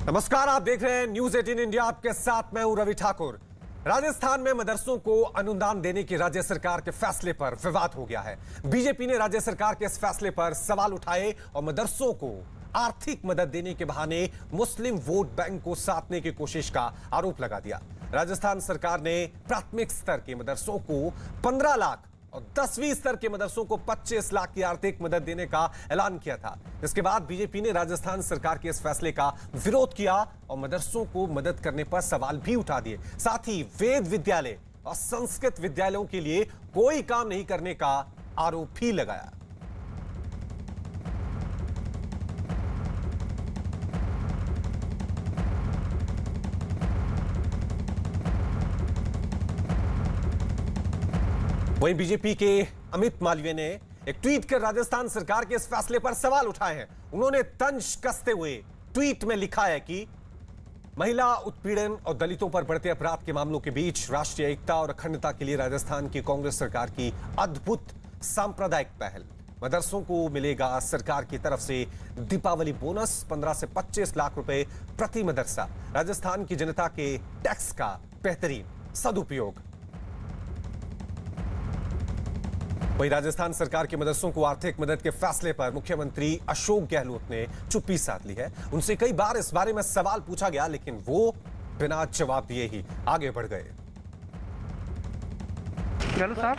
नमस्कार, आप देख रहे हैं न्यूज 18 इंडिया। आपके साथ मैं हूं रवि ठाकुर। राजस्थान में मदरसों को अनुदान देने की राज्य सरकार के फैसले पर विवाद हो गया है। बीजेपी ने राज्य सरकार के इस फैसले पर सवाल उठाए और मदरसों को आर्थिक मदद देने के बहाने मुस्लिम वोट बैंक को साधने की कोशिश का आरोप लगा दिया। राजस्थान सरकार ने प्राथमिक स्तर के मदरसों को 15 लाख और 10वीं स्तर के मदरसों को 25 लाख की आर्थिक मदद देने का ऐलान किया था। इसके बाद बीजेपी ने राजस्थान सरकार के इस फैसले का विरोध किया और मदरसों को मदद करने पर सवाल भी उठा दिए। साथ ही वेद विद्यालय और संस्कृत विद्यालयों के लिए कोई काम नहीं करने का आरोप भी लगाया। वहीं बीजेपी के अमित मालवीय ने एक ट्वीट कर राजस्थान सरकार के इस फैसले पर सवाल उठाए हैं। उन्होंने तंज कसते हुए ट्वीट में लिखा है कि महिला उत्पीड़न और दलितों पर बढ़ते अपराध के मामलों के बीच राष्ट्रीय एकता और अखंडता के लिए राजस्थान की कांग्रेस सरकार की अद्भुत सांप्रदायिक पहल। मदरसों को मिलेगा सरकार की तरफ से दीपावली बोनस, 15 से 25 लाख रुपए प्रति मदरसा। राजस्थान की जनता के टैक्स का बेहतरीन सदुपयोग। वहीं राजस्थान सरकार के मदरसों को आर्थिक मदद के फैसले पर मुख्यमंत्री अशोक गहलोत ने चुप्पी साध ली है। उनसे कई बार इस बारे में सवाल पूछा गया, लेकिन वो बिना जवाब दिए ही आगे बढ़ गए। गहलोत साहब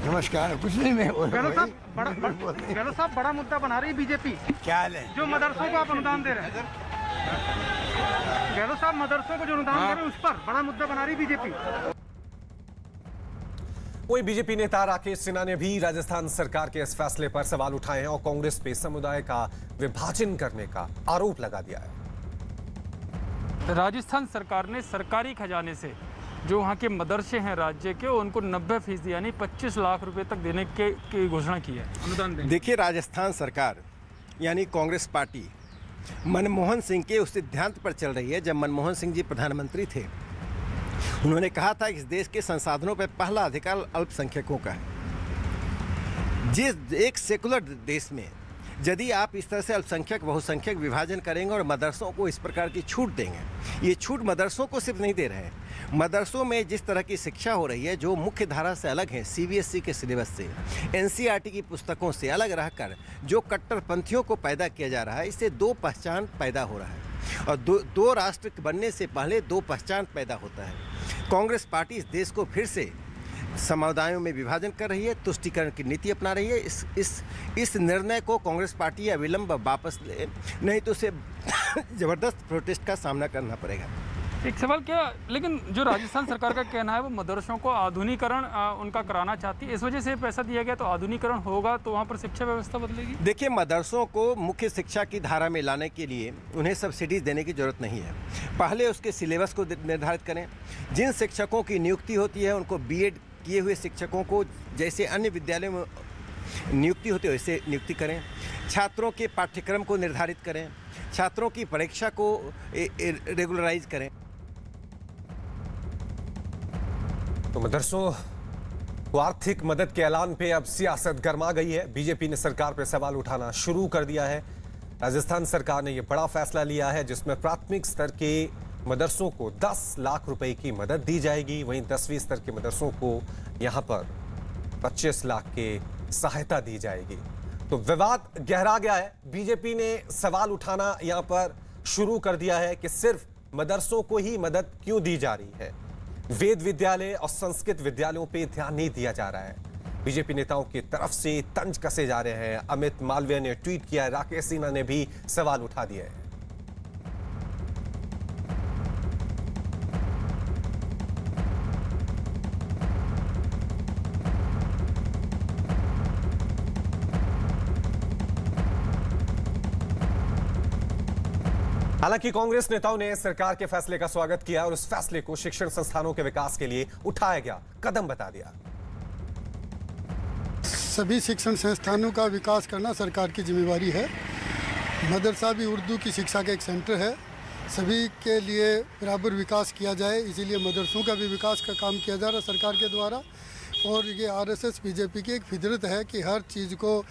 नमस्कार। कुछ नहीं, मैं गहलोत साहब बड़ा मुद्दा बना रही है बीजेपी। क्या हाल है? जो मदरसों को आप अनुदान दे रहे हैं, गहलोत साहब मदरसों को जो अनुदान दे रहे हैं उस पर बड़ा मुद्दा बना रही बीजेपी। वही बीजेपी नेता राकेश सिन्हा ने भी राजस्थान सरकार के इस फैसले पर सवाल उठाए हैं और कांग्रेस पे समुदाय का विभाजन करने का आरोप लगा दिया है। राजस्थान सरकार ने सरकारी खजाने से जो वहाँ के मदरसे हैं राज्य के, उनको 90% यानी 25 लाख रुपए तक देने की घोषणा की है अनुदान देने। देखिए, राजस्थान सरकार यानी कांग्रेस पार्टी मनमोहन सिंह के उस सिद्धांत पर चल रही है। जब मनमोहन सिंह जी प्रधानमंत्री थे, उन्होंने कहा था कि इस देश के संसाधनों पर पहला अधिकार अल्पसंख्यकों का है। जिस एक सेकुलर देश में यदि आप इस तरह से अल्पसंख्यक बहुसंख्यक विभाजन करेंगे और मदरसों को इस प्रकार की छूट देंगे, ये छूट मदरसों को सिर्फ नहीं दे रहे हैं, मदरसों में जिस तरह की शिक्षा हो रही है जो मुख्य धारा से अलग है, सीबीएसई के सिलेबस से, एनसीईआरटी की पुस्तकों से अलग रहकर जो कट्टरपंथियों को पैदा किया जा रहा है, इससे दो पहचान पैदा हो रहा है और दो राष्ट्र बनने से पहले दो पहचान पैदा होता है। कांग्रेस पार्टी इस देश को फिर से समुदायों में विभाजन कर रही है, तुष्टीकरण की नीति अपना रही है। इस निर्णय को कांग्रेस पार्टी अविलंब वापस ले, नहीं तो उसे जबरदस्त प्रोटेस्ट का सामना करना पड़ेगा। एक सवाल क्या, लेकिन जो राजस्थान सरकार का कहना है वो मदरसों को आधुनिकीकरण उनका कराना चाहती है, इस वजह से पैसा दिया गया, तो आधुनिकीकरण होगा तो वहाँ पर शिक्षा व्यवस्था बदलेगी। देखिए, मदरसों को मुख्य शिक्षा की धारा में लाने के लिए उन्हें सब्सिडीज देने की जरूरत नहीं है। पहले उसके सिलेबस को निर्धारित करें। जिन शिक्षकों की नियुक्ति होती है उनको बीएड किए हुए शिक्षकों को जैसे अन्य विद्यालयों में नियुक्ति होती है वैसे नियुक्ति करें। छात्रों के पाठ्यक्रम को निर्धारित करें, छात्रों की परीक्षा को रेगुलराइज करें। तो मदरसों को आर्थिक मदद के ऐलान पे अब सियासत गर्मा गई है। बीजेपी ने सरकार पे सवाल उठाना शुरू कर दिया है। राजस्थान सरकार ने यह बड़ा फैसला लिया है जिसमें प्राथमिक स्तर के मदरसों को 10 लाख रुपए की मदद दी जाएगी। वहीं 10वीं स्तर के मदरसों को यहां पर 25 लाख की सहायता दी जाएगी। तो विवाद गहरा गया है। बीजेपी ने सवाल उठाना यहां पर शुरू कर दिया है कि सिर्फ मदरसों को ही मदद क्यों दी जा रही है, वेद विद्यालय और संस्कृत विद्यालयों पे ध्यान नहीं दिया जा रहा है। बीजेपी नेताओं की तरफ से तंज कसे जा रहे हैं। अमित मालवीय ने ट्वीट किया, राकेश सिन्हा ने भी सवाल उठा दिए हैं। हालांकि कांग्रेस नेताओं ने सरकार के फैसले का स्वागत किया और उस फैसले को शिक्षण संस्थानों के विकास के लिए उठाया गया कदम बता दिया। सभी शिक्षण संस्थानों का विकास करना सरकार की जिम्मेवारी है। मदरसा भी उर्दू की शिक्षा का एक सेंटर है। सभी के लिए बराबर विकास किया जाए, इसीलिए मदरसों का भी विकास का काम किया जा रहा है सरकार के द्वारा। और ये आरएसएस बीजेपी की एक फितरत है कि हर चीज़ को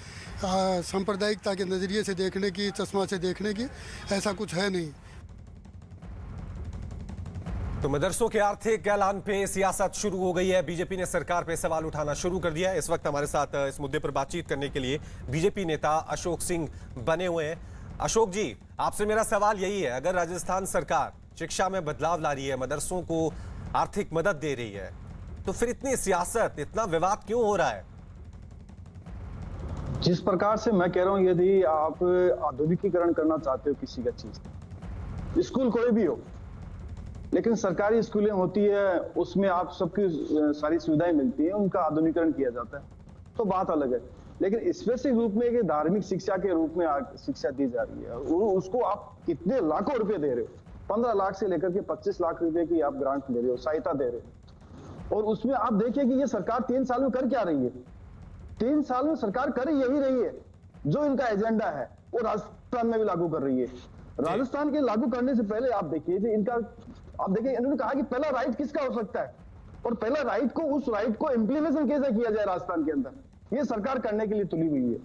सांप्रदायिकता के नज़रिए से देखने की, चश्मा से देखने की, ऐसा कुछ है नहीं। तो मदरसों के आर्थिक ऐलान पे सियासत शुरू हो गई है। बीजेपी ने सरकार पे सवाल उठाना शुरू कर दिया है। इस वक्त हमारे साथ इस मुद्दे पर बातचीत करने के लिए बीजेपी नेता अशोक सिंह बने हुए हैं। अशोक जी, आपसे मेरा सवाल यही है, अगर राजस्थान सरकार शिक्षा में बदलाव ला रही है, मदरसों को आर्थिक मदद दे रही है, तो फिर इतनी सियासत, इतना विवाद क्यों हो रहा है? जिस प्रकार से मैं कह रहा हूं, यदि आप आधुनिकीकरण करना चाहते हो किसी का चीज, स्कूल कोई भी हो, लेकिन सरकारी स्कूलें होती है, उसमें आप सबकी सारी सुविधाएं मिलती हैं, उनका आधुनिकीकरण किया जाता है, तो बात अलग है। लेकिन स्पेसिफिक रूप में एक धार्मिक शिक्षा के रूप में शिक्षा दी जा रही है, उसको आप कितने लाखों रुपए दे रहे हो, 15 लाख से लेकर के 25 लाख रुपए की आप ग्रांट दे रहे हो, सहायता दे रहे हो। और उसमें आप देखिए कि ये सरकार 3 साल में कर क्या रही है। 3 साल में सरकार कर यही रही है जो इनका एजेंडा है, वो राजस्थान में भी लागू कर रही है। राजस्थान के लागू करने से पहले आप देखिए इन्होंने कहा कि पहला राइट किसका हो सकता है, और पहला राइट को, उस राइट को इंप्लीमेंटेशन कैसे किया जाए राजस्थान के अंदर, ये सरकार करने के लिए तुली हुई है।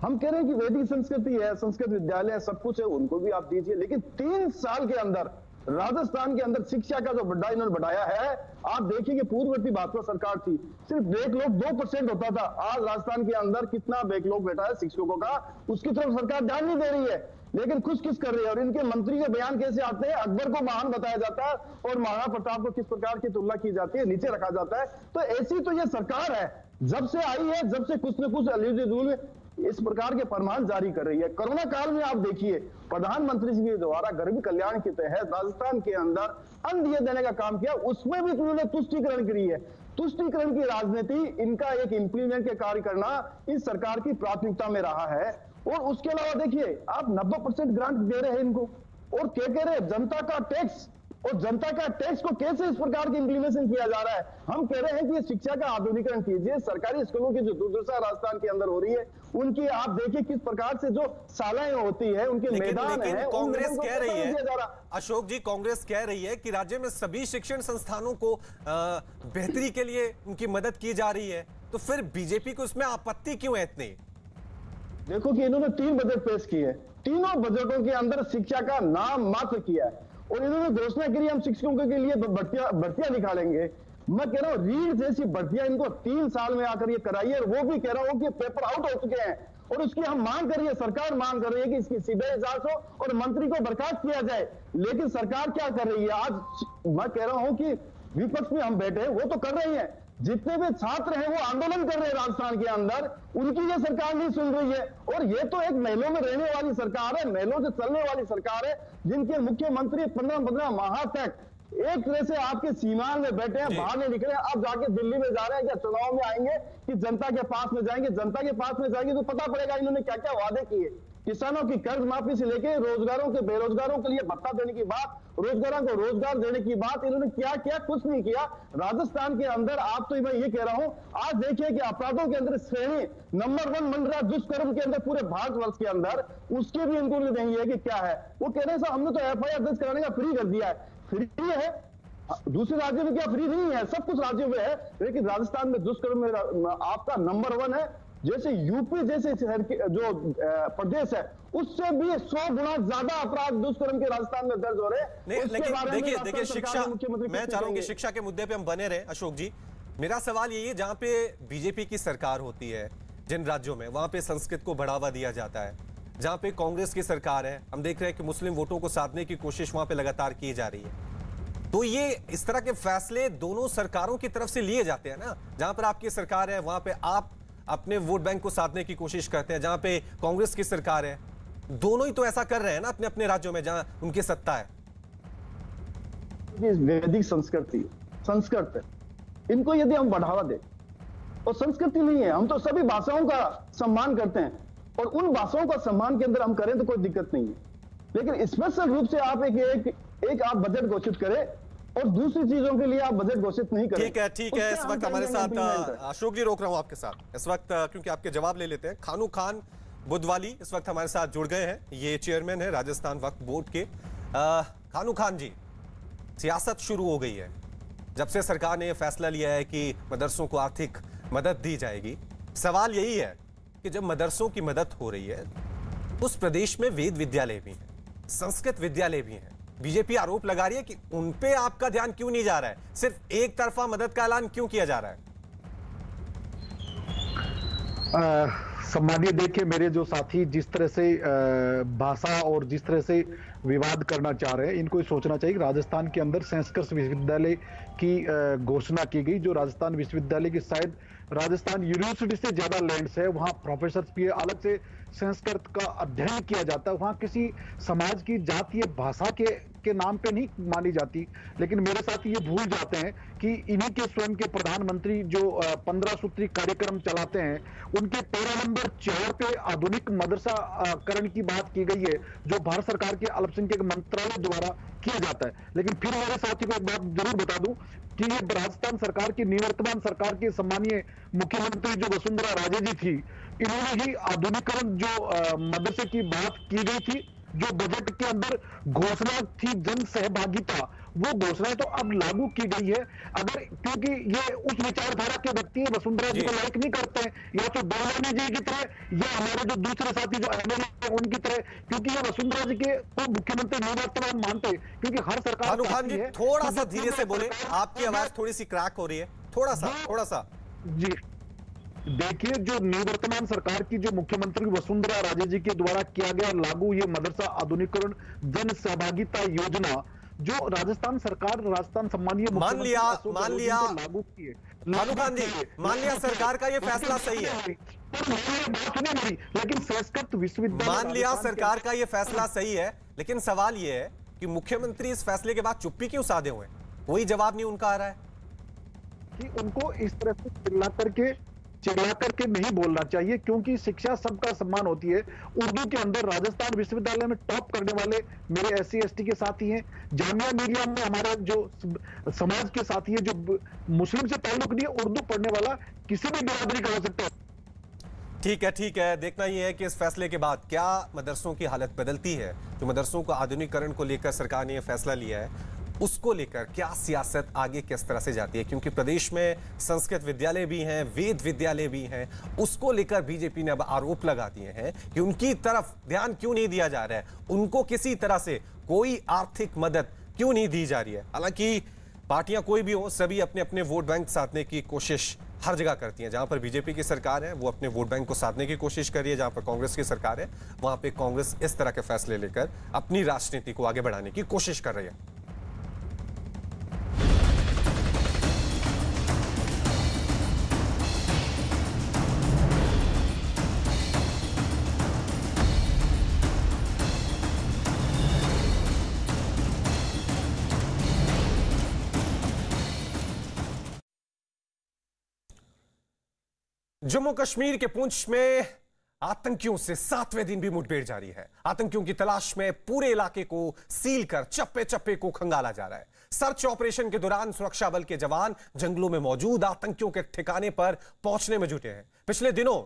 हम कह रहे हैं कि वैदिक संस्कृति है, संस्कृत विद्यालय है, सब कुछ है, उनको भी आप दीजिए, लेकिन 3 साल के अंदर राजस्थान के अंदर शिक्षा का जो बड्डा इन्होंने बढ़ाया है, आप देखिए कि पूर्ववर्ती भाजपा सरकार थी, सिर्फ बैकलॉग 2% होता था। आज राजस्थान के अंदर कितना बैकलॉग बैठा है शिक्षकों का, उसकी तरफ सरकार ध्यान नहीं दे रही है, लेकिन खुश किस कर रही है। और इनके मंत्री के बयान कैसे आते हैं, अकबर को महान बताया जाता है और महाराणा प्रताप को किस प्रकार की तुलना की जाती है, नीचे रखा जाता है। तो ऐसी तो ये सरकार है, जब से आई है, जब से कुछ न कुछ अलीजुल इस प्रकार के फरमान जारी कर रही है। कोरोना काल में आप देखिए, प्रधानमंत्री जी के द्वारा गरीब कल्याण के तहत राजस्थान के अंदर अन्न दिए देने का काम किया, उसमें भी उन्होंने तुष्टीकरण करी है। तुष्टीकरण की राजनीति, इनका एक इंप्लीमेंट के कार्य करना इस सरकार की प्राथमिकता में रहा है। और उसके अलावा देखिए, आप 90% ग्रांट दे रहे हैं इनको, और क्या कह रहे हैं, जनता का टैक्स, और जनता का टैक्स को कैसे इस प्रकार की इंप्लीमेंटेशन किया जा रहा है। हम कह रहे हैं कि शिक्षा का आधुनिकीकरण कीजिए। सरकारी स्कूलों की जो दुर्दशा राजस्थान के अंदर हो रही है, उनकी आप देखिए किस प्रकार से जो शालाएं होती है, उनके मैदान है, कांग्रेस कह रही है, अशोक जी, कांग्रेस कह रही है कि राज्य में सभी शिक्षण संस्थानों को बेहतरी के लिए उनकी मदद की जा रही है, तो फिर बीजेपी को इसमें आपत्ति क्यों है इतनी? देखो कि इन्होंने 3 बजट पेश किए हैं, तीनों बजटों के अंदर शिक्षा का नाम मात्र किया है, और इन्होंने घोषणा करी हम शिक्षकों के लिए भर्तियां निकालेंगे। मैं कह रहा हूँ रीढ़ जैसी भर्तियां इनको 3 साल में आकर ये कराई है, और वो भी कह रहा हूँ कि पेपर आउट हो चुके हैं, और उसकी हम मांग कर रही है, सरकार मांग कर रही है कि इसकी सीबीआई जांच हो और मंत्री को बर्खास्त किया जाए। लेकिन सरकार क्या कर रही है, आज मैं कह रहा हूं कि विपक्ष में हम बैठे हैं, वो तो कर रही है, जितने भी छात्र हैं वो आंदोलन कर रहे हैं राजस्थान के अंदर, उनकी ये सरकार नहीं सुन रही है। और ये तो एक महलों में रहने वाली सरकार है, महलों से चलने वाली सरकार है, जिनके मुख्यमंत्री 15 माह तक एक तरह से आपके सीमान में बैठे हैं, बाहर नहीं निकले। अब जाके दिल्ली में जा रहे हैं, क्या चुनाव में आएंगे कि जनता के पास में जाएंगे? जनता के पास में जाएंगे तो पता पड़ेगा इन्होंने क्या क्या वादे किए। किसानों की कर्ज माफी से लेके रोजगारों के, बेरोजगारों के लिए भत्ता देने की बात, रोजगारों को रोजगार देने की बात, इन्होंने क्या किया? कुछ नहीं किया राजस्थान के अंदर। आप तो मैं ये कह रहा हूं, आज देखिए कि अपराधों के अंदर श्रेणी नंबर 1 बन रहा है दुष्कर्म के अंदर पूरे भारतवर्ष के अंदर, उसके भी इनको नहीं है कि क्या है। वो कह रहे हैं साहब हमने तो FIR दर्ज कराने का फ्री कर दिया है। फ्री है, दूसरे राज्यों में क्या फ्री नहीं है? सब कुछ राज्यों में है, लेकिन राजस्थान में दुष्कर्म में आपका नंबर 1 है। जैसे यूपी जैसे शहर के जो प्रदेश है, उससे भी 100 गुना ज्यादा अपराध दुष्कर्म के राजस्थान में दर्ज हो रहे हैं। लेकिन देखिए शिक्षा, मैं चाह रहा हूं कि शिक्षा के मुद्दे पे हम बने रहे। अशोक जी, मेरा सवाल यही है, जहां पे बीजेपी की सरकार होती है जिन राज्यों में, वहां पे संस्कृत को बढ़ावा दिया जाता है। जहां पे कांग्रेस की सरकार है, हम देख रहे हैं कि मुस्लिम वोटों को साधने की कोशिश वहां पे लगातार की जा रही है। तो ये इस तरह के फैसले दोनों सरकारों की तरफ से लिए जाते हैं ना। जहां पर आपकी सरकार है वहां पे आप अपने वोट बैंक को साधने की कोशिश करते हैं, जहां पे कांग्रेस की सरकार है, दोनों ही तो ऐसा कर रहे हैं ना अपने अपने राज्यों में जहां उनकी सत्ता है। वैदिक संस्कृति, संस्कृत है, इनको यदि हम बढ़ावा दें, और संस्कृति नहीं है, हम तो सभी भाषाओं का सम्मान करते हैं, और उन भाषाओं का सम्मान के अंदर हम करें तो कोई दिक्कत नहीं है। लेकिन स्पेशल रूप से आप एक आप बजट घोषित करें, और दूसरी चीजों के लिए आप बजट घोषित नहीं करें। ठीक है। इस वक्त हमारे साथ अशोक जी, रोक रहा हूं आपके साथ इस वक्त, क्योंकि आपके जवाब ले लेते हैं। खानू खान बुधवाली इस वक्त हमारे साथ जुड़ गए हैं, ये चेयरमैन है राजस्थान वक्फ बोर्ड के। खानू खान जी, सियासत शुरू हो गई है जब से सरकार ने यह फैसला लिया है कि मदरसों को आर्थिक मदद दी जाएगी। सवाल यही है कि जब मदरसों की मदद हो रही है, उस प्रदेश में वेद विद्यालय भी हैं, संस्कृत विद्यालय भी हैं, बीजेपी आरोप लगा रही है कि उन पे आपका ध्यान क्यों नहीं जा रहा है, सिर्फ एक तरफा मदद का ऐलान क्यों किया जा रहा है? सम्मानीय, देखिए मेरे जो साथी जिस तरह से भाषा और जिस तरह से विवाद करना चाह रहे हैं, इनको सोचना चाहिए कि राजस्थान के अंदर संस्कृत विश्वविद्यालय की घोषणा की गई, जो राजस्थान विश्वविद्यालय की शायद राजस्थान यूनिवर्सिटी से ज्यादा लैंड्स है, वहां प्रोफेसर भी अलग से संस्कृत का अध्ययन किया जाता है, वहां किसी समाज की जातीय भाषा के नाम पे नहीं मानी जाती। लेकिन मेरे साथ ये भूल जाते हैं कि इन्हीं के स्वयं के प्रधानमंत्री जो 15 सूत्री कार्यक्रम चलाते हैं, उनके पैरा नंबर 4 पे आधुनिक मदरसा करण की बात की गई है, जो भारत सरकार के अल्पसंख्यक मंत्रालय द्वारा किया जाता है। लेकिन फिर मेरे साथी को एक बात जरूर बता दूं कि ये राजस्थान सरकार की निवर्तमान सरकार की सम्मानीय मुख्यमंत्री जो वसुंधरा राजे जी थी, इन्होंने ही आधुनिकरण जो मदरसे की बात की गई थी, जो बजट के अंदर घोषणा थी जन सहभागिता, वो घोषणा तो अब लागू की गई है। अगर क्योंकि ये उस विचारधारा के व्यक्ति वसुंधरा जी को लाइक नहीं करते हैं, या तो डोलानी जी की तरह या हमारे जो दूसरे साथी जो एमएलए हैं उनकी तरह, क्योंकि ये वसुंधरा जी के को मुख्यमंत्री निवर्तमान मानते हैं, क्योंकि हर सरकार भानु खान जी थोड़ा सा धीरे से बोले, आपकी आवाज थोड़ी सी क्रैक हो रही है, थोड़ा सा जी। देखिए, जो निवर्तमान सरकार की जो मुख्यमंत्री वसुंधरा राजे जी के द्वारा किया गया लागू ये मदरसा आधुनिकरण जन सहभागिता योजना, जो राजस्थान सरकार, राजस्थान सम्मानीय मान लिया लागू किए, भानु खान जी, मान लिया सरकार का ये फैसला सही है, लेकिन संस्कृत विश्वविद्यालय, मान लिया सरकार का ये फैसला सही है, लेकिन सवाल ये है कि मुख्यमंत्री इस फैसले के बाद चुप्पी क्यों साधे हुए हैं? कोई जवाब नहीं उनका आ रहा है कि उनको इस तरह से चिल्ला करके नहीं बोलना चाहिए, क्योंकि शिक्षा सबका सम्मान होती है। उर्दू के अंदर राजस्थान विश्वविद्यालय में टॉप करने वाले मेरे SC ST के साथी हैं, जामिया मिलिया में हमारा जो समाज के साथी है, जो मुस्लिम से ताल्लुक नहीं है, उर्दू पढ़ने वाला किसी भी बिरादरी का हो सकता है। ठीक है, देखना यह है कि इस फैसले के बाद क्या मदरसों की हालत बदलती है। जो मदरसों को आधुनिकीकरण को लेकर सरकार ने यह फैसला लिया है, उसको लेकर क्या सियासत आगे किस तरह से जाती है, क्योंकि प्रदेश में संस्कृत विद्यालय भी हैं, वेद विद्यालय भी हैं, उसको लेकर बीजेपी ने अब आरोप लगा दिए हैं कि उनकी तरफ ध्यान क्यों नहीं दिया जा रहा है, उनको किसी तरह से कोई आर्थिक मदद क्यों नहीं दी जा रही है। हालांकि पार्टियां कोई भी हो, सभी अपने अपने वोट बैंक साधने की कोशिश हर जगह करती हैं। जहां पर बीजेपी की सरकार है वो अपने वोट बैंक को साधने की कोशिश कर रही है, जहां पर कांग्रेस की सरकार है वहां पे कांग्रेस इस तरह के फैसले लेकर अपनी राजनीति को आगे बढ़ाने की कोशिश कर रही है। जम्मू कश्मीर के पुंछ में आतंकियों से 7वें दिन भी मुठभेड़ जारी है। आतंकियों की तलाश में पूरे इलाके को सील कर चप्पे चप्पे को खंगाला जा रहा है। सर्च ऑपरेशन के दौरान सुरक्षा बल के जवान जंगलों में मौजूद आतंकियों के ठिकाने पर पहुंचने में जुटे हैं। पिछले दिनों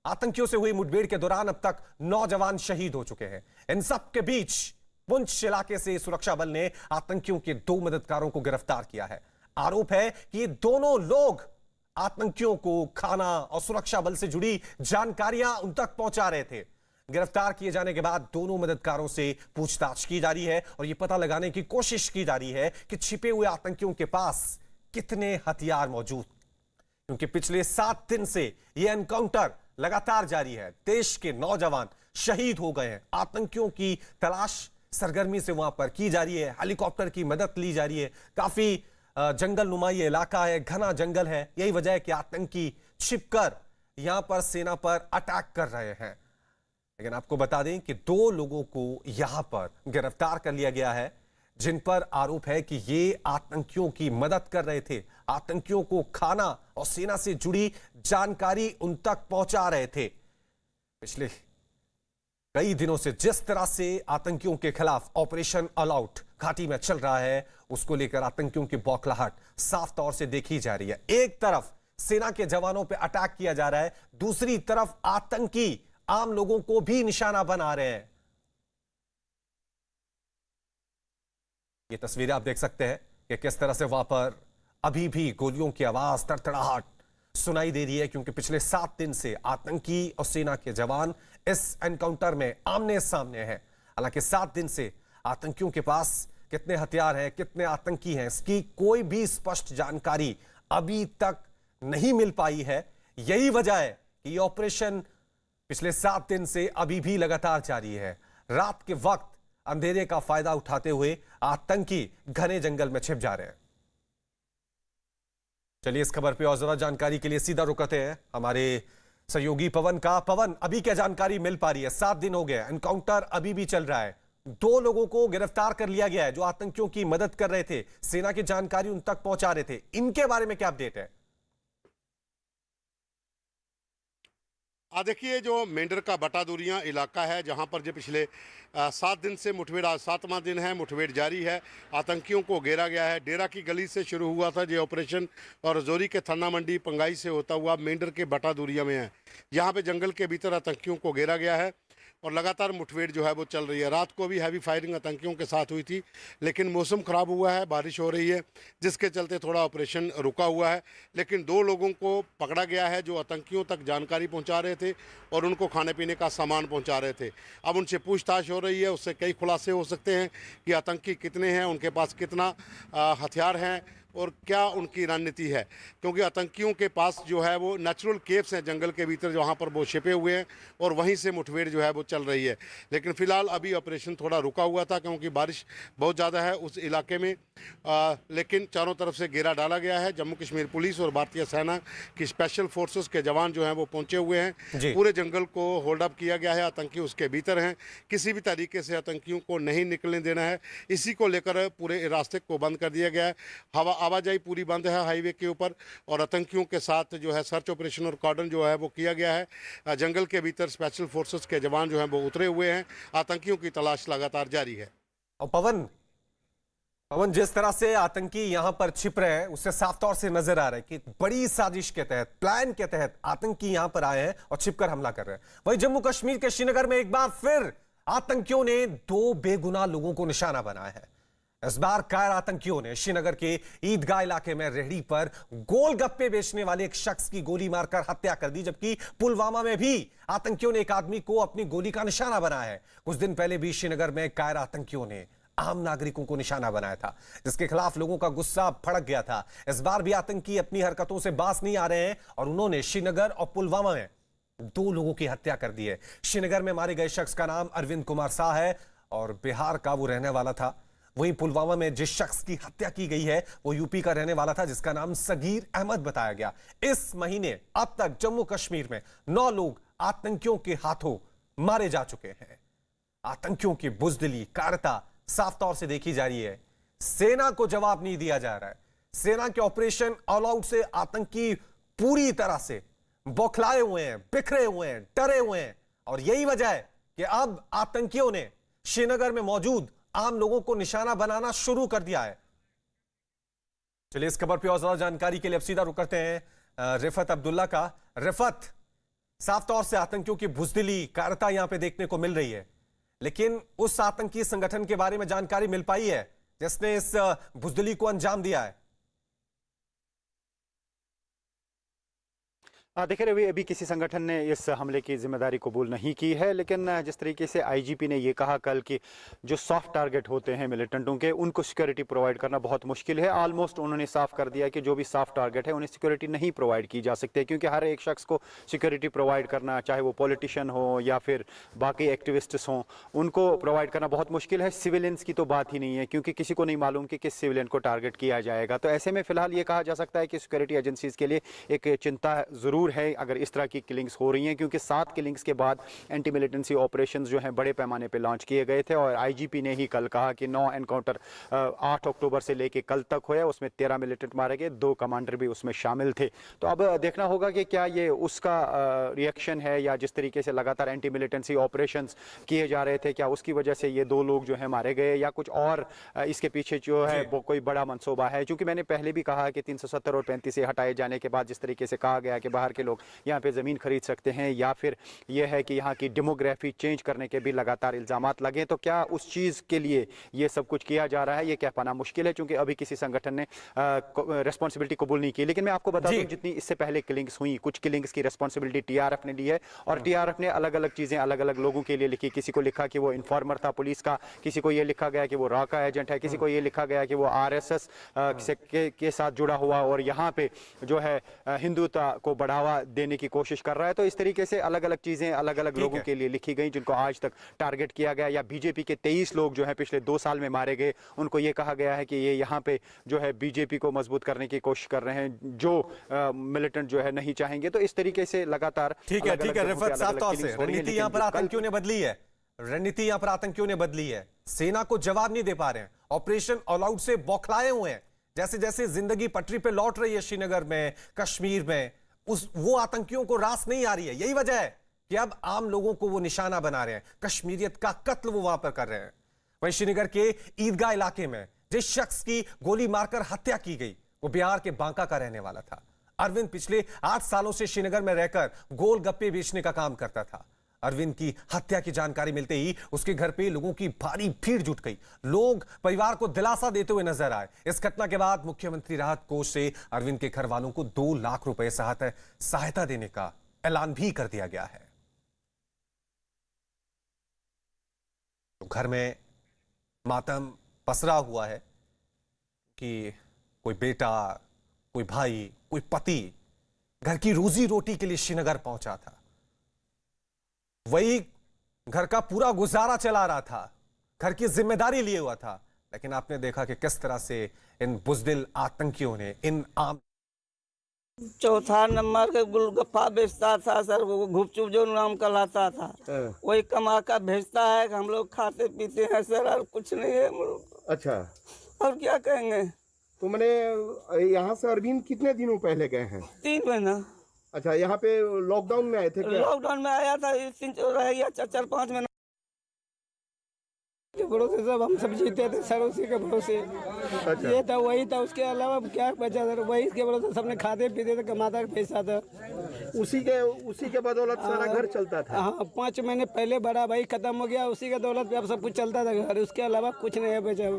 आतंकियों से हुई मुठभेड़ के दौरान अब तक 9 जवान शहीद हो चुके हैं। इन सब के बीच पुंछ इलाके से सुरक्षा बल ने आतंकियों के 2 मददगारों को गिरफ्तार किया है। आरोप है कि ये दोनों लोग आतंकियों को खाना और सुरक्षा बल से जुड़ी जानकारियां उन तक पहुंचा रहे थे। गिरफ्तार किए जाने के बाद दोनों मददगारों से पूछताछ की जा रही है और यह पता लगाने की कोशिश की जा रही है कि छिपे हुए आतंकियों के पास कितने हथियार मौजूद, क्योंकि पिछले 7 दिन से यह एनकाउंटर लगातार जारी है। देश के नौजवान शहीद हो गए हैं। आतंकियों की तलाश सरगर्मी से वहां पर की जा रही है, हेलीकॉप्टर की मदद ली जा रही है। काफी जंगल नुमा ये इलाका है, घना जंगल है। यही वजह है कि आतंकी छिपकर यहां पर सेना पर अटैक कर रहे हैं। लेकिन आपको बता दें कि 2 लोगों को यहां पर गिरफ्तार कर लिया गया है, जिन पर आरोप है कि ये आतंकियों की मदद कर रहे थे, आतंकियों को खाना और सेना से जुड़ी जानकारी उन तक पहुंचा रहे थे। पिछले कई दिनों से जिस तरह से आतंकियों के खिलाफ ऑपरेशन ऑल आउट घाटी में चल रहा है, उसको लेकर आतंकियों की बौखलाहट साफ तौर से देखी जा रही है। एक तरफ सेना के जवानों पर अटैक किया जा रहा है, दूसरी तरफ आतंकी आम लोगों को भी निशाना बना रहे हैं। ये तस्वीरें आप देख सकते हैं कि किस तरह से वहां पर अभी भी गोलियों की आवाज, तड़तड़ाहट सुनाई दे रही है, क्योंकि पिछले 7 दिन से आतंकी और सेना के जवान इस एनकाउंटर में आमने सामने हैं। हालांकि 7 दिन से आतंकियों के पास कितने हथियार हैं, कितने आतंकी हैं, इसकी कोई भी स्पष्ट जानकारी अभी तक नहीं मिल पाई है। यही वजह है कि ऑपरेशन पिछले 7 दिन से अभी भी लगातार जारी है। रात के वक्त अंधेरे का फायदा उठाते हुए आतंकी घने जंगल में छिप जा रहे हैं। चलिए इस खबर पे और ज्यादा जानकारी के लिए सीधा रुक करते हैं हमारे सहयोगी पवन का। पवन, अभी क्या जानकारी मिल पा रही है? 7 दिन हो गए, एनकाउंटर अभी भी चल रहा है, 2 लोगों को गिरफ्तार कर लिया गया है जो आतंकियों की मदद कर रहे थे, सेना की जानकारी उन तक पहुंचा रहे थे। इनके बारे में क्या अपडेट है? देखिए, जो मेंढर का बटादुरियाँ इलाका है जहां पर जो पिछले 7 दिन से मुठभेड़, आज 7वां दिन है, मुठभेड़ जारी है। आतंकियों को घेरा गया है। डेरा की गली से शुरू हुआ था ये ऑपरेशन और रजौरी के थाना मंडी पंगाई से होता हुआ मेंढर के बटादुरिया में है। यहाँ पे जंगल के भीतर आतंकियों को घेरा गया है और लगातार मुठभेड़ जो है वो चल रही है। रात को भी हैवी फायरिंग आतंकियों के साथ हुई थी, लेकिन मौसम ख़राब हुआ है, बारिश हो रही है, जिसके चलते थोड़ा ऑपरेशन रुका हुआ है। लेकिन 2 लोगों को पकड़ा गया है जो आतंकियों तक जानकारी पहुंचा रहे थे और उनको खाने पीने का सामान पहुंचा रहे थे। अब उनसे पूछताछ हो रही है, उससे कई खुलासे हो सकते हैं कि आतंकी कितने हैं, उनके पास कितना हथियार हैं और क्या उनकी रणनीति है, क्योंकि आतंकियों के पास जो है वो नेचुरल केव्स हैं जंगल के भीतर जहाँ पर वो छिपे हुए हैं और वहीं से मुठभेड़ जो है वो चल रही है। लेकिन फिलहाल अभी ऑपरेशन थोड़ा रुका हुआ था क्योंकि बारिश बहुत ज़्यादा है उस इलाके में, लेकिन चारों तरफ से घेरा डाला गया है। जम्मू कश्मीर पुलिस और भारतीय सेना की स्पेशल फोर्सेस के जवान जो हैं वो पहुँचे हुए हैं। पूरे जंगल को होल्ड अप किया गया है, आतंकी उसके भीतर हैं, किसी भी तरीके से आतंकियों को नहीं निकलने देना है। इसी को लेकर पूरे रास्ते को बंद कर दिया गया है। आवाजाही पूरी बंद है हाईवे के ऊपर और आतंकियों के साथ जो है सर्च ऑपरेशन और कॉर्डन जो है वो किया गया है। जंगल के भीतर स्पेशल फोर्सेस के जवान जो हैं वो उतरे हुए हैं। आतंकियों की तलाश लगातार जारी है। और पवन, जिस तरह से आतंकी यहां पर छिप रहे हैं उससे साफ तौर से नजर आ रहा है कि बड़ी साजिश के तहत, प्लान के तहत आतंकी यहां पर आए हैं और छिपकर हमला कर रहे हैं। वहीं जम्मू कश्मीर के श्रीनगर में एक बार फिर आतंकियों ने 2 बेगुनाह लोगों को निशाना बनाया है। इस बार कायर आतंकियों ने श्रीनगर के ईदगाह इलाके में रेहड़ी पर गोलगप्पे बेचने वाले एक शख्स की गोली मारकर हत्या कर दी, जबकि पुलवामा में भी आतंकियों ने एक आदमी को अपनी गोली का निशाना बनाया है। कुछ दिन पहले भी श्रीनगर में कायर आतंकियों ने आम नागरिकों को निशाना बनाया था, जिसके खिलाफ लोगों का गुस्सा भड़क गया था। इस बार भी आतंकी अपनी हरकतों से बाज नहीं आ रहे हैं और उन्होंने श्रीनगर और पुलवामा में 2 लोगों की हत्या कर दी है। श्रीनगर में मारे गए शख्स का नाम अरविंद कुमार शाह है और बिहार का वो रहने वाला था। वहीं पुलवामा में जिस शख्स की हत्या की गई है वो यूपी का रहने वाला था, जिसका नाम सगीर अहमद बताया गया। इस महीने अब तक जम्मू कश्मीर में 9 लोग आतंकियों के हाथों मारे जा चुके हैं। आतंकियों की बुजदिली, कायरता साफ तौर से देखी जा रही है। सेना को जवाब नहीं दिया जा रहा है। सेना के ऑपरेशन ऑल आउट से आतंकी पूरी तरह से बौखलाए हुए हैं, बिखरे हुए हैं, डरे हुए हैं और यही वजह है कि अब आतंकियों ने श्रीनगर में मौजूद आम लोगों को निशाना बनाना शुरू कर दिया है। चलिए इस खबर पे और ज्यादा जानकारी के लिए अब सीधा रुक करते हैं रिफत अब्दुल्ला का। रिफत, साफ तौर से आतंकियों की बुजदिली, कायरता यहां पे देखने को मिल रही है, लेकिन उस आतंकी संगठन के बारे में जानकारी मिल पाई है जिसने इस बुजदिली को अंजाम दिया है? देखिए रवि, अभी किसी संगठन ने इस हमले की जिम्मेदारी कबूल नहीं की है, लेकिन जिस तरीके से आईजीपी ने ये कहा कल कि जो सॉफ्ट टारगेट होते हैं मिलिटेंटों के, उनको सिक्योरिटी प्रोवाइड करना बहुत मुश्किल है। ऑलमोस्ट उन्होंने साफ कर दिया कि जो भी सॉफ्ट टारगेट है उन्हें सिक्योरिटी नहीं प्रोवाइड की जा सकती है, क्योंकि हर एक शख्स को सिक्योरिटी प्रोवाइड करना, चाहे वो पॉलिटिशियन हो या फिर बाकी एक्टिविस्ट्स हों, उनको प्रोवाइड करना बहुत मुश्किल है। सिविलियंस की तो बात ही नहीं है, क्योंकि किसी को नहीं मालूम कि किस सिविलियन को टारगेट किया जाएगा। तो ऐसे में फिलहाल ये कहा जा सकता है कि सिक्योरिटी एजेंसीज के लिए एक चिंता जरूर है अगर इस तरह की किलिंग्स हो रही हैं, क्योंकि 7 किलिंग्स के बाद एंटी मिलिटेंसी ऑपरेशंस जो हैं बड़े पैमाने पे लॉन्च किए गए थे और आईजीपी ने ही कल कहा कि 9 एनकाउंटर 8 अक्टूबर से लेके कल तक हुए, उसमें 13 मिलिटेंट मारे गए, 2 कमांडर भी उसमें शामिल थे। तो अब देखना होगा कि क्या ये उसका रिएक्शन है या जिस तरीके से लगातार एंटी मिलिटेंसी ऑपरेशंस किए जा रहे थे, क्या उसकी वजह से ये 2 लोग जो है मारे गए या कुछ और इसके पीछे जो है वो कोई बड़ा मंसूबा है। क्योंकि मैंने पहले भी कहा कि 370 और 35 से हटाए जाने के बाद जिस तरीके से कहा गया कि बाहर के लोग यहाँ पे ज़मीन खरीद सकते हैं, या फिर यह है कि यहाँ की डेमोग्राफी चेंज करने के भी लगातार इल्ज़ामात लगे। तो क्या उस चीज़ के लिए ये सब कुछ किया जा रहा है, ये कह पाना मुश्किल है, क्योंकि अभी किसी संगठन ने रिस्पॉन्सिबिलिटी कबूल नहीं की। लेकिन मैं आपको बता दूं, जितनी इससे पहले किलिंग्स हुई, कुछ किलिंग्स की रिस्पॉन्सिबिलिटी टीआरएफ ने ली है, और टीआरएफ ने अलग अलग चीज़ें अलग अलग लोगों के लिए लिखी। किसी को लिखा कि वो इन्फॉर्मर था पुलिस का, किसी को ये लिखा गया कि वो रॉ का एजेंट है, किसी को ये लिखा गया कि वो आरएसएस के साथ जुड़ा हुआ और यहाँ पे जो है हिंदुत्व को बढ़ावा देने की कोशिश कर रहा है। तो इस तरीके से अलग अलग चीज़ें अलग अलग लोगों के लिए लिखी गई, जिनको आज तक टारगेट किया गया। या बीजेपी के 23 लोग जो है पिछले 2 साल में मारे गए, उनको ये कहा गया है कि ये यहाँ पे जो है बीजेपी को मजबूत करने की कोशिश कर रहे हैं, जो मिलिटेंट जो है नहीं चाहेंगे। तो इस तरीके से लगातार ठीक है रिफत, साफ तौर से रणनीति यहाँ पर आतंकियों ने बदली है, रणनीति यहाँ पर आतंकियों ने बदली है। सेना को जवाब नहीं दे पा रहे हैं, ऑपरेशन ऑल आउट से बौखलाए हुए हैं। जैसे जैसे जिंदगी पटरी पे लौट रही है श्रीनगर में, कश्मीर में, वो आतंकियों को रास नहीं आ रही है। यही वजह है कि अब आम लोगों को वो निशाना बना रहे हैं, कश्मीरियत का कत्ल वो वहां पर कर रहे हैं। वहीं श्रीनगर के ईदगाह इलाके में जिस शख्स की गोली मारकर हत्या की गई, वो बिहार के बांका का रहने वाला था। अरविंद पिछले 8 सालों से श्रीनगर में रहकर गोलगप्पे बेचने का काम करता था। अरविंद की हत्या की जानकारी मिलते ही उसके घर पे लोगों की भारी भीड़ जुट गई। लोग परिवार को दिलासा देते हुए नजर आए। इस घटना के बाद मुख्यमंत्री राहत कोष से अरविंद के घर वालों को 2 लाख रुपए सहायता देने का ऐलान भी कर दिया गया है। तो घर में मातम पसरा हुआ है कि कोई बेटा, कोई भाई, कोई पति घर की रोजी रोटी के लिए श्रीनगर पहुंचा था, वही घर का पूरा गुजारा चला रहा था, घर की जिम्मेदारी लिए हुआ था। लेकिन आपने देखा कि किस तरह से इन बुजदिल आतंकियों ने इन आम 4था नंबर के गुलगप्पा बेचता था सर, वो गुपचुप जो नाम कहलाता था, वही कमा कर भेजता है। हम लोग खाते पीते हैं सर, और कुछ नहीं है हम लोग। अच्छा, और क्या कहेंगे। तो मैंने यहाँ से अरविंद कितने दिनों पहले गए हैं? 3 महीना। अच्छा, यहाँ पे लॉकडाउन में आए थे क्या? लॉकडाउन में आया था, 4-5 महीना के भरोसे सब हम सब जीते थे सर, उसी के भरोसे। अच्छा। ये था, वही था, उसके अलावा क्या बचा सर, वही के भरोसे सबने खाते पीते थे, कमाता पैसा था। उसी के बदौलत सारा घर चलता था। हाँ, 5 महीने पहले बड़ा भाई खत्म हो गया, उसी के दौलत पे अब सब कुछ चलता था घर, उसके अलावा कुछ नहीं है बचा।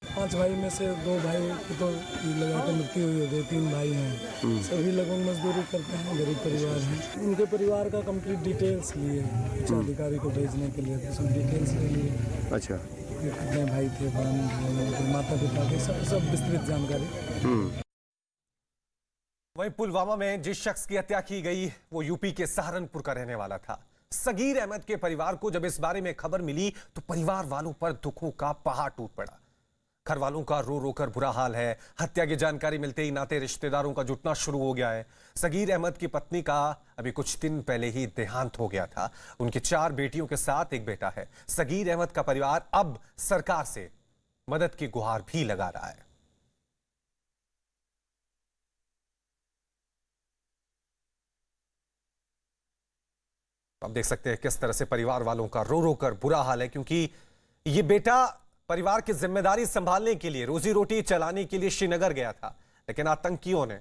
5 भाई में से 2 भाई की तो लगा के मृत्यु हुई है, 3 भाई हैं। सभी लोग मजदूरी करते हैं, गरीब परिवार हैं। उनके परिवार का कंप्लीट डिटेल्स लिए उच्च अधिकारी को भेजने के लिए, तो सब डिटेल्स ले लिए। अच्छा, कितने भाई थे, बहन, माता पिता के सब विस्तृत जानकारी। वहीं पुलवामा में जिस शख्स की हत्या की गई, वो यूपी के सहारनपुर का रहने वाला था। सगीर अहमद के परिवार को जब इस बारे में खबर मिली तो परिवार वालों पर दुखों का पहाड़ टूट पड़ा। घर वालों का रो रो कर बुरा हाल है। हत्या की जानकारी मिलते ही नाते रिश्तेदारों का जुटना शुरू हो गया है। सगीर अहमद की पत्नी का अभी कुछ दिन पहले ही देहांत हो गया था। उनकी 4 बेटियों के साथ एक बेटा है। सगीर अहमद का परिवार अब सरकार से मदद की गुहार भी लगा रहा है। आप देख सकते हैं किस तरह से परिवार वालों का रो रो कर बुरा हाल है, क्योंकि ये बेटा परिवार की जिम्मेदारी संभालने के लिए, रोजी रोटी चलाने के लिए श्रीनगर गया था, लेकिन आतंकियों ने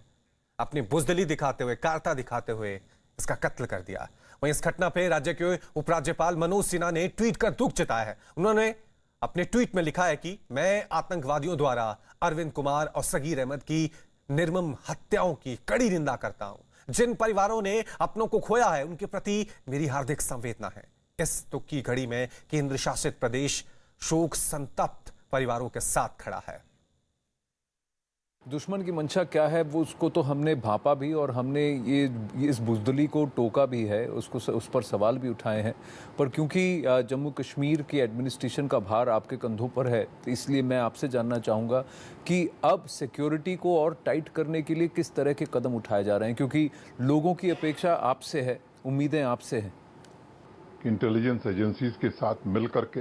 अपनी बुजदिली दिखाते हुए, कायरता दिखाते हुए इसका कत्ल कर दिया। वहीं इस घटना पर राज्य के उपराज्यपाल मनोज सिन्हा ने ट्वीट कर दुख जताया है। उन्होंने अपने ट्वीट में लिखा है कि मैं आतंकवादियों द्वारा अरविंद कुमार और सगीर अहमद की निर्मम हत्याओं की कड़ी निंदा करता हूं। जिन परिवारों ने अपनों को खोया है, उनके प्रति मेरी हार्दिक संवेदना है। इस दुख की घड़ी में केंद्र शासित प्रदेश शोक संतप्त परिवारों के साथ खड़ा है। दुश्मन की मंशा क्या है वो उसको तो हमने भापा भी, और हमने ये इस बुजदली को टोका भी है, उस पर सवाल भी उठाए हैं। पर क्योंकि जम्मू कश्मीर की एडमिनिस्ट्रेशन का भार आपके कंधों पर है, तो इसलिए मैं आपसे जानना चाहूँगा कि अब सिक्योरिटी को और टाइट करने के लिए किस तरह के कदम उठाए जा रहे हैं, क्योंकि लोगों की अपेक्षा आपसे है, उम्मीदें आपसे हैं। इंटेलिजेंस एजेंसीज के साथ मिल करके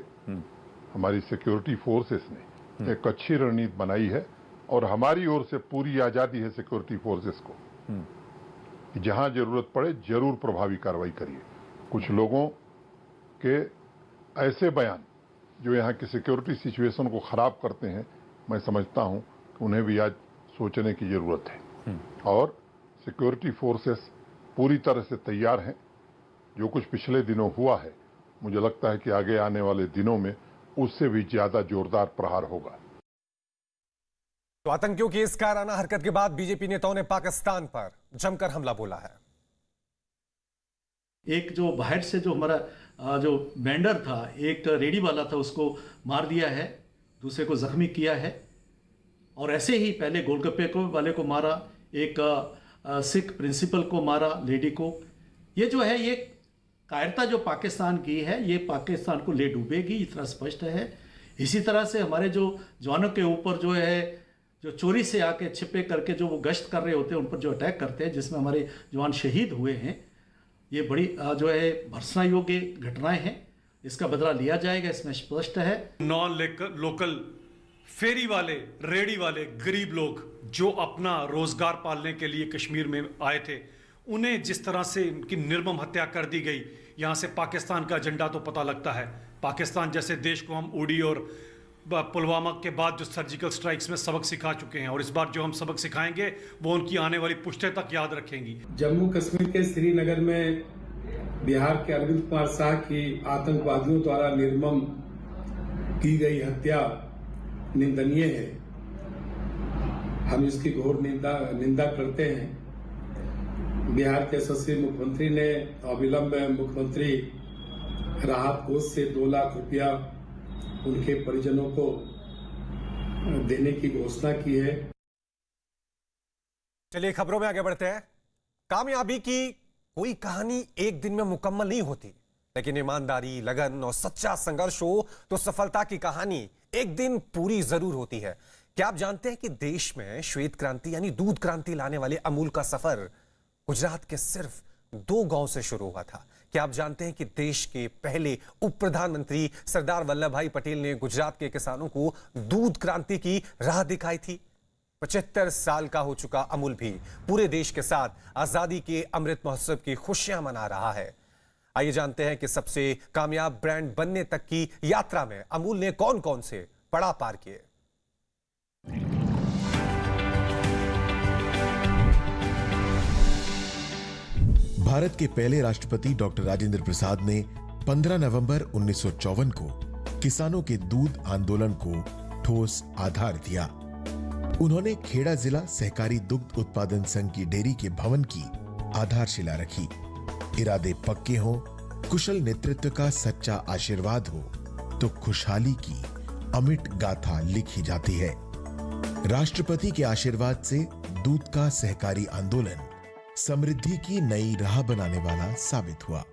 हमारी सिक्योरिटी फोर्सेस ने एक अच्छी रणनीति बनाई है, और हमारी ओर से पूरी आजादी है सिक्योरिटी फोर्सेस को कि जहां जरूरत पड़े जरूर प्रभावी कार्रवाई करिए। कुछ लोगों के ऐसे बयान जो यहां की सिक्योरिटी सिचुएशन को खराब करते हैं, मैं समझता हूं कि उन्हें भी आज सोचने की जरूरत है। और सिक्योरिटी फोर्सेस पूरी तरह से तैयार हैं। जो कुछ पिछले दिनों हुआ है, मुझे लगता है कि आगे आने वाले दिनों में उससे भी ज्यादा जोरदार प्रहार होगा। तो आतंकियों की इस कायराना हरकत के बाद बीजेपी नेताओं ने पाकिस्तान पर जमकर हमला बोला है। एक जो बाहर से जो हमारा जो वेंडर था, एक रेडी वाला था, उसको मार दिया है, दूसरे को जख्मी किया है। और ऐसे ही पहले गोलगप्पे वाले को मारा, एक सिख प्रिंसिपल को मारा, लेडी को। ये जो है, ये कायरता जो पाकिस्तान की है, ये पाकिस्तान को ले डूबेगी, इतना स्पष्ट है। इसी तरह से हमारे जो जवानों के ऊपर जो है, जो चोरी से आके छिपे करके जो वो गश्त कर रहे होते हैं, उन पर जो अटैक करते हैं, जिसमें हमारे जवान शहीद हुए हैं, ये बड़ी जो है भर्त्सना योग्य घटनाएं हैं। इसका बदला लिया जाएगा, इसमें स्पष्ट है। नॉन लोकल फेरी वाले, रेडी वाले गरीब लोग जो अपना रोजगार पालने के लिए कश्मीर में आए थे, उन्हें जिस तरह से उनकी निर्मम हत्या कर दी गई, यहाँ से पाकिस्तान का एजेंडा तो पता लगता है। पाकिस्तान जैसे देश को हम उड़ी और पुलवामा के बाद जो सर्जिकल स्ट्राइक्स में सबक सिखा चुके हैं, और इस बार जो हम सबक सिखाएंगे वो उनकी आने वाली पुश्तें तक याद रखेंगी। जम्मू कश्मीर के श्रीनगर में बिहार के अरविंद कुमार शाह की आतंकवादियों द्वारा निर्मम की गई हत्या निंदनीय है। हम इसकी घोर निंदा करते हैं। बिहार के यशस्वी मुख्यमंत्री ने अविलंब मुख्यमंत्री राहत कोष से 2 लाख रुपया उनके परिजनों को देने की घोषणा की है। चलिए खबरों में आगे बढ़ते हैं। कामयाबी की कोई कहानी एक दिन में मुकम्मल नहीं होती, लेकिन ईमानदारी, लगन और सच्चा संघर्ष हो तो सफलता की कहानी एक दिन पूरी जरूर होती है। क्या आप जानते हैं कि देश में श्वेत क्रांति यानी दूध क्रांति लाने वाले अमूल का सफर गुजरात के सिर्फ 2 गांव से शुरू हुआ था? क्या आप जानते हैं कि देश के पहले उप प्रधानमंत्री सरदार वल्लभ भाई पटेल ने गुजरात के किसानों को दूध क्रांति की राह दिखाई थी? 75 साल का हो चुका अमूल भी पूरे देश के साथ आजादी के अमृत महोत्सव की खुशियां मना रहा है। आइए जानते हैं कि सबसे कामयाब ब्रांड बनने तक की यात्रा में अमूल ने कौन कौन से पड़ाव पार किए। भारत के पहले राष्ट्रपति डॉक्टर राजेंद्र प्रसाद ने 15 नवंबर 1954 को किसानों के दूध आंदोलन को ठोस आधार दिया। उन्होंने खेड़ा जिला सहकारी दुग्ध उत्पादन संघ की डेयरी के भवन की आधारशिला रखी। इरादे पक्के हों, कुशल नेतृत्व का सच्चा आशीर्वाद हो तो खुशहाली की अमिट गाथा लिखी जाती है। राष्ट्रपति के आशीर्वाद से दूध का सहकारी आंदोलन समृद्धि की नई राह बनाने वाला साबित हुआ।